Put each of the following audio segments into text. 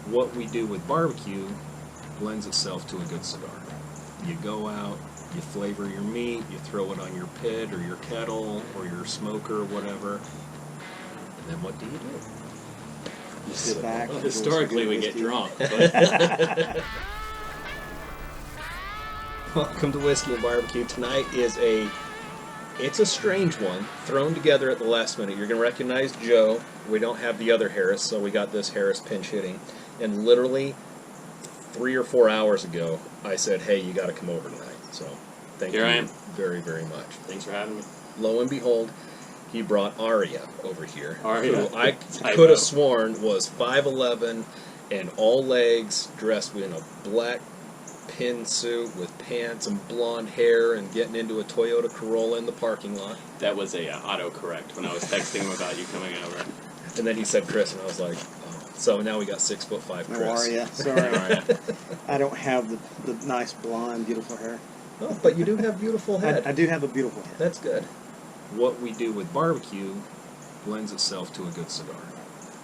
what we do with barbecue lends itself to a good cigar. You go out, you flavor your meat, you throw it on your pit or your kettle or your smoker or whatever, and then what do? You sit back. Well, historically, we get drunk. Welcome to Whiskey and BBQ. Tonight is it's a strange one, thrown together at the last minute. You're going to recognize Joe. We don't have the other Harris, so we got this Harris pinch hitting. And literally 3 or 4 hours ago, I said, hey, you got to come over tonight. So thank you Here I am. very, very much. Thanks for having me. Lo and behold, he brought Aria over here. Aria. Who I could have sworn was 5'11" and all legs, dressed in a black pin suit with pants and blonde hair and getting into a Toyota Corolla in the parking lot. That was a autocorrect when I was texting him about you coming over. And then he said Chris, and I was like, oh. So now we got 6'5" Chris. How are you? Sorry. I don't have the nice blonde, beautiful hair. Oh, but you do have beautiful head. I do have a beautiful head. That's good. What we do with barbecue lends itself to a good cigar.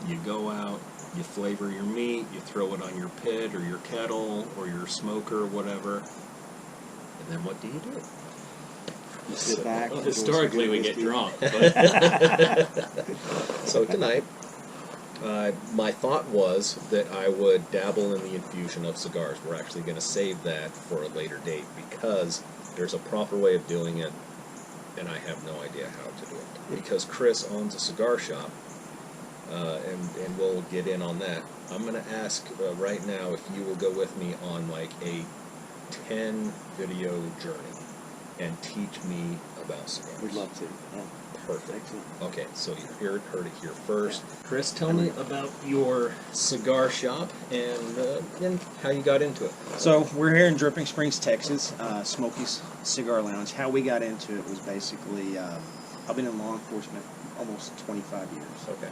You go out, you flavor your meat, you throw it on your pit or your kettle or your smoker or whatever, and then what do? You sit back. Well, historically, we get drunk. So tonight, my thought was that I would dabble in the infusion of cigars. We're actually going to save that for a later date because there's a proper way of doing it, and I have no idea how to do it. Because Chris owns a cigar shop, and we'll get in on that. I'm going to ask right now if you will go with me on like a 10 video journey and teach me about cigars. We'd love to. Yeah. Perfect. Excellent. Okay, so you heard it here first. Yeah. Chris, tell me about your cigar shop and how you got into it. So we're here in Dripping Springs, Texas, Smokey's Cigar Lounge. How we got into it was basically, I've been in law enforcement almost 25 years. Okay.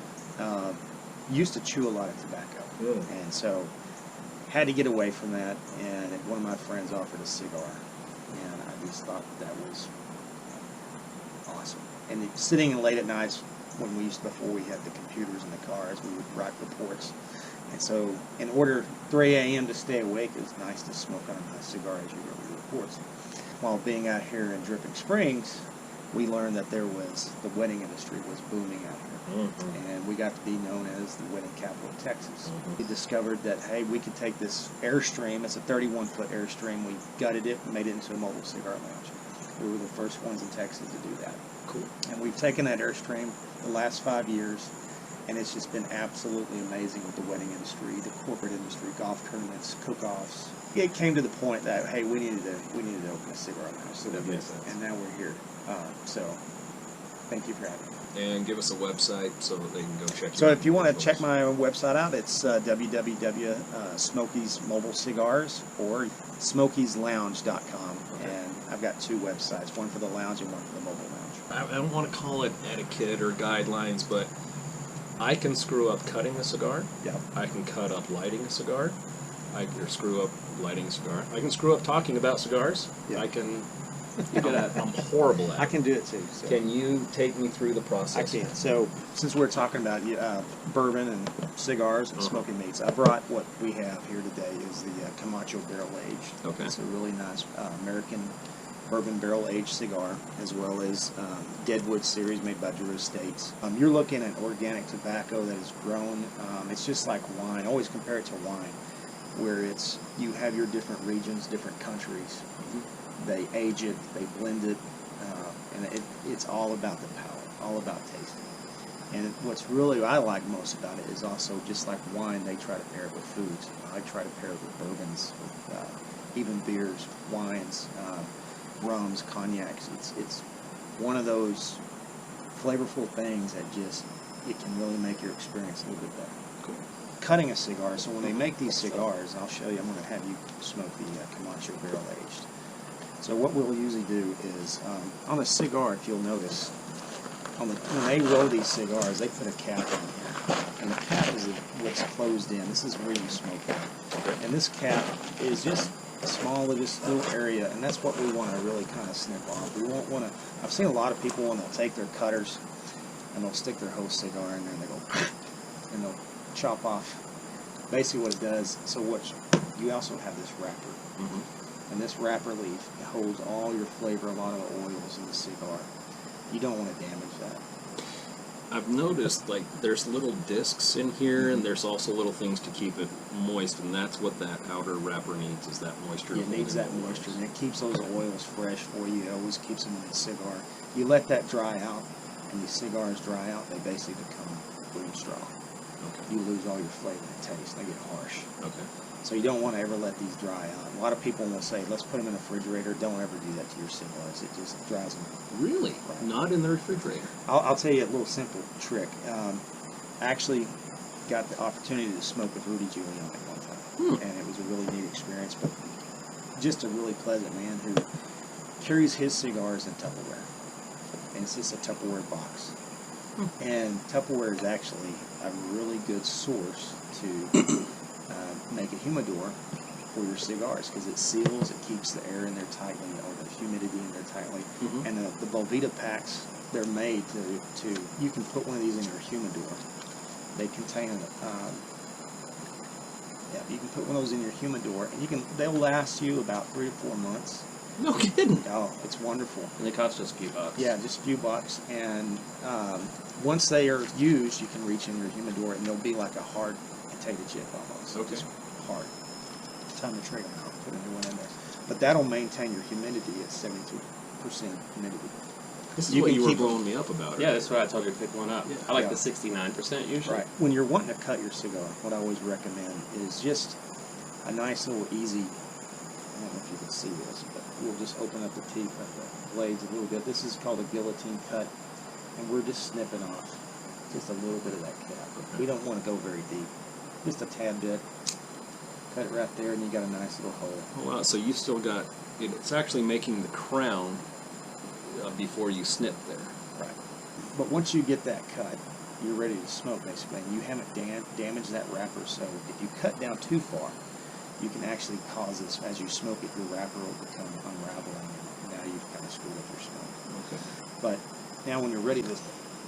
Used to chew a lot of tobacco, and so had to get away from that, and one of my friends offered a cigar, and I just thought that was awesome. And sitting in late at nights before we had the computers in the cars, we would write reports. And so in order 3 a.m. to stay awake, it was nice to smoke on a cigar as you wrote your reports. While being out here in Dripping Springs, we learned that the wedding industry was booming out here. Mm-hmm. And we got to be known as the wedding capital of Texas. Mm-hmm. We discovered that, hey, we could take this Airstream, it's a 31-foot Airstream, we gutted it and made it into a mobile cigar lounge. We were the first ones in Texas to do that. Cool. And we've taken that Airstream the last 5 years, and it's just been absolutely amazing with the wedding industry, the corporate industry, golf tournaments, cook-offs. It came to the point that, hey, we needed to open a cigar lounge. So that makes sense. And now we're here. So thank you for having me. And give us a website so that they can go check. So if you want to check my website out, it's www.Smokey's Mobile Cigars or Smokey'sLounge.com. Okay. And I've got 2 websites, one for the lounge and one for the mobile lounge. I don't want to call it etiquette or guidelines, but I can screw up cutting a cigar. Yeah. I can cut up lighting a cigar. I can screw up lighting a cigar. I can screw up talking about cigars. Yeah. I can. I'm horrible at it. I can do it too. So. Can you take me through the process? I can. So, since we're talking about bourbon and cigars and smoking meats, I brought what we have here today is the Camacho Barrel Aged. Okay. It's a really nice American bourbon barrel aged cigar, as well as Deadwood series made by Drew Estates. You're looking at organic tobacco that is grown. It's just like wine. I always compare it to wine, where you have your different regions, different countries. They age it, they blend it, and it's all about the palate, all about tasting. And what's really I like most about it is also, just like wine, they try to pair it with foods. I try to pair it with bourbons, with even beers, wines, rums, cognacs. It's one of those flavorful things that it can really make your experience a little bit better. Cool. Cutting a cigar, so when they make these cigars, I'll show you, I'm going to have you smoke the Camacho Barrel Aged. So what we'll usually do is, on a cigar, if you'll notice, when they roll these cigars, they put a cap on here. And the cap is what's closed in. This is where you smoke it. And this cap is just a small little area, and that's what we want to really kind of snip off. We won't want to, I've seen a lot of people when they'll take their cutters and they'll stick their whole cigar in there and they go, and they'll chop off basically what it does, so what you also have this wrapper. Mm-hmm. And this wrapper leaf holds all your flavor, a lot of the oils in the cigar. You don't want to damage that. I've noticed, like, there's little discs in here, and there's also little things to keep it moist, and that's what that outer wrapper needs, is that moisture. It needs that moisture, and it keeps those oils fresh for you. It always keeps them in the cigar. You let that dry out, and these cigars dry out, they basically become boom straw. Okay. You lose all your flavor and taste. They get harsh. Okay. So you don't want to ever let these dry out. A lot of people will say, let's put them in the refrigerator. Don't ever do that to your cigars. It just dries them out. Really? Right. Not in the refrigerator? I'll tell you a little simple trick. I actually got the opportunity to smoke with Rudy Giuliani one time, and it was a really neat experience, but just a really pleasant man who carries his cigars in Tupperware, and it's just a Tupperware box. And Tupperware is actually a really good source to make a humidor for your cigars, because it seals, it keeps the air in there tightly, or the humidity in there tightly. And the Volvita packs, they're made to you can put one of these in your humidor. They contain you can put one of those in your humidor, and they'll last you about 3 to 4 months. No kidding. Oh, it's wonderful. And they cost just a few bucks. Yeah, just a few bucks, and once they are used, you can reach in your humidor, and they'll be like a hard potato chip almost. Okay. Just hard. Time to trade them out, put a new one in there. But that'll maintain your humidity at 72% humidity. This is You what can you were keep blowing me up about. Yeah, that's why I told you to pick one up. Yeah. I like Yeah. the 69% usually. Right. When you're wanting to cut your cigar, what I always recommend is just a nice little easy, I don't know if you can see this, but we'll just open up the teeth of the blades a little bit. This is called a guillotine cut, and we're just snipping off just a little bit of that cap. We don't want to go very deep. Just a tad bit. Cut it right there, and you got a nice little hole. Oh, wow, so you still got, it's actually making the crown before you snip there. Right. But once you get that cut, you're ready to smoke, basically. And you haven't damaged that wrapper, so if you cut down too far, you can actually cause this, as you smoke it, your wrapper will become unraveling, and now you've kind of screwed up your smoke. Okay. But now when you're ready to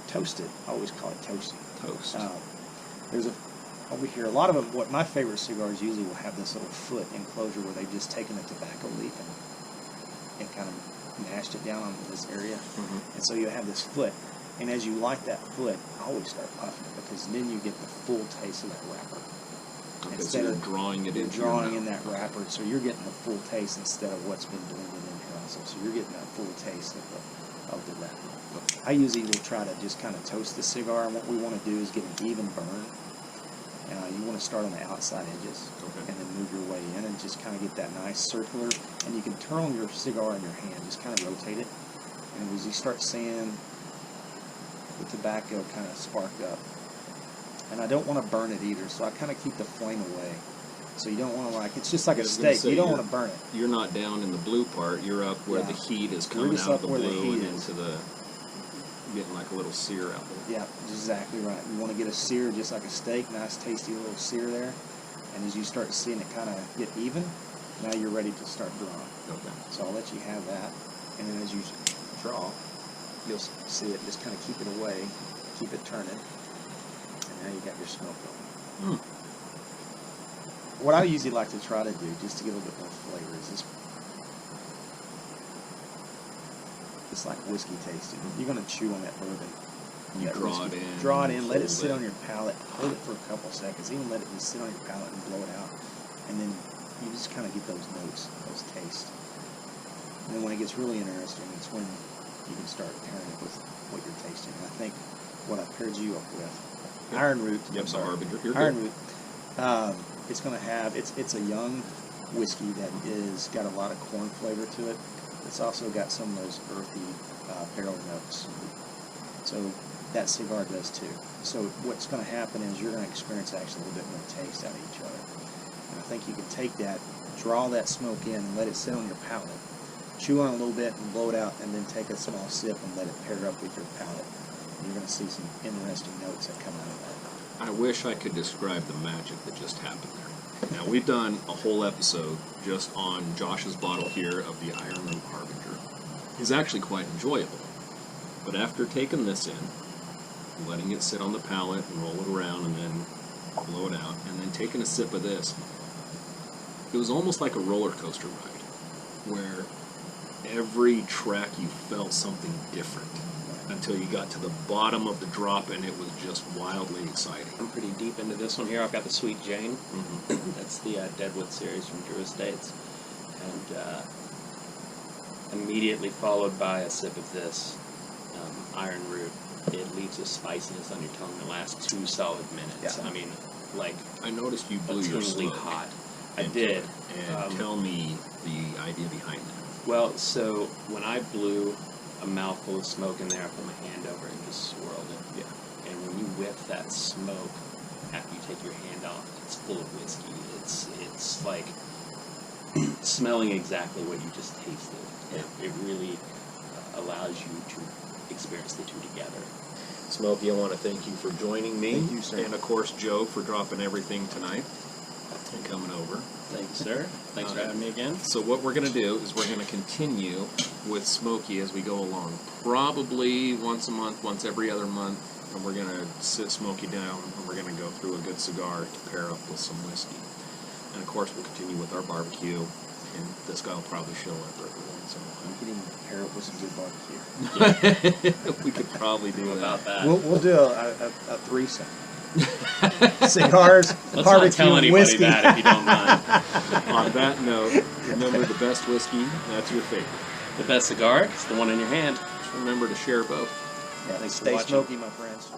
toast it, I always call it toasting. Toast. There's over here, a lot of them, what my favorite cigars usually will have this little foot enclosure where they've just taken a tobacco leaf and kind of mashed it down on this area. And so you have this foot, and as you light that foot, I always start puffing it, because then you get the full taste of that wrapper. Okay, so you're drawing it into drawing your in mouth. that wrapper, so you're getting the full taste instead of what's been blended in here also. So you're getting that full taste of the wrapper. I usually will try to just kind of toast the cigar, and what we want to do is get an even burn. You want to start on the outside edges, and then move your way in, and just kind of get that nice circular. And you can turn your cigar in your hand, just kind of rotate it, and as you start seeing the tobacco kind of spark up. And I don't want to burn it either, so I kind of keep the flame away. So you don't want to, it's just like a steak. You don't want to burn it. You're not down in the blue part. You're up where the heat is coming just out up of the where the blue heat and is. into the, getting like a little sear out there. Yeah, exactly right. You want to get a sear just like a steak, nice tasty little sear there. And as you start seeing it kind of get even, now you're ready to start drawing. Okay. So I'll let you have that. And then as you draw, you'll see it, just kind of keep it away, keep it turning. And now you got your smoke going. What I usually like to try to do, just to get a little bit more flavor, is this. It's like whiskey tasting. You're going to chew on that bourbon. You that draw whiskey. it in. Draw it in, let it hold sit it. on your palate, hold it for a couple seconds, even let it just sit on your palate and blow it out. And then you just kind of get those notes, those tastes. And then when it gets really interesting, it's when you can start pairing it with what you're tasting. And I think what I paired you up with, Ironroot. Yep, so Harbinger. You're good. Ironroot. It's going to have, it's a young whiskey that is got a lot of corn flavor to it. It's also got some of those earthy barrel notes. So that cigar does too. So what's going to happen is you're going to experience actually a little bit more taste out of each other. And I think you can take that, draw that smoke in, and let it sit on your palate. Chew on it a little bit and blow it out, and then take a small sip and let it pair up with your palate. And you're going to see some interesting notes that come out of that. I wish I could describe the magic that just happened there. Now, we've done a whole episode just on Josh's bottle here of the Ironroot Harbinger. It's actually quite enjoyable. But after taking this in, letting it sit on the palate and roll it around, and then blow it out, and then taking a sip of this. It was almost like a roller coaster ride, where every track you felt something different until you got to the bottom of the drop, and it was just wildly exciting. I'm pretty deep into this one here. I've got the Sweet Jane. Mm-hmm. That's the Deadwood series from Drew Estates. And immediately followed by a sip of this Ironroot. It leaves a spiciness on your tongue that lasts 2 solid minutes. Yeah. I mean, like, I noticed you blew your tingly smoke. hot. I into did. it. And tell me the idea behind that. Well, so when I blew a mouthful of smoke in there, I put my hand over it and just swirled it. Yeah. And when you whiff that smoke after you take your hand off, it's full of whiskey. It's like smelling exactly what you just tasted. It really allows you to experience the two together. Smokey, I want to thank you for joining me. Thank you, sir. And of course, Joe, for dropping everything tonight and coming over. Thank you, sir. Thanks for having me again. So what we're going to do is we're going to continue with Smokey as we go along. Probably once a month, once every other month, and we're going to sit Smokey down and we're going to go through a good cigar to pair up with some whiskey. And of course, we'll continue with our barbecue, and this guy will probably show up every once in a We could even pair up with some good barbecue. while. We could probably do About that. We'll do a threesome. Cigars, Let's barbecue, not tell and anybody whiskey. that if you don't mind. On that note, remember the best whiskey, that's your favorite. The best cigar is the one in your hand. Just remember to share both. Yeah, Thanks for stay watching. smoky, my friends.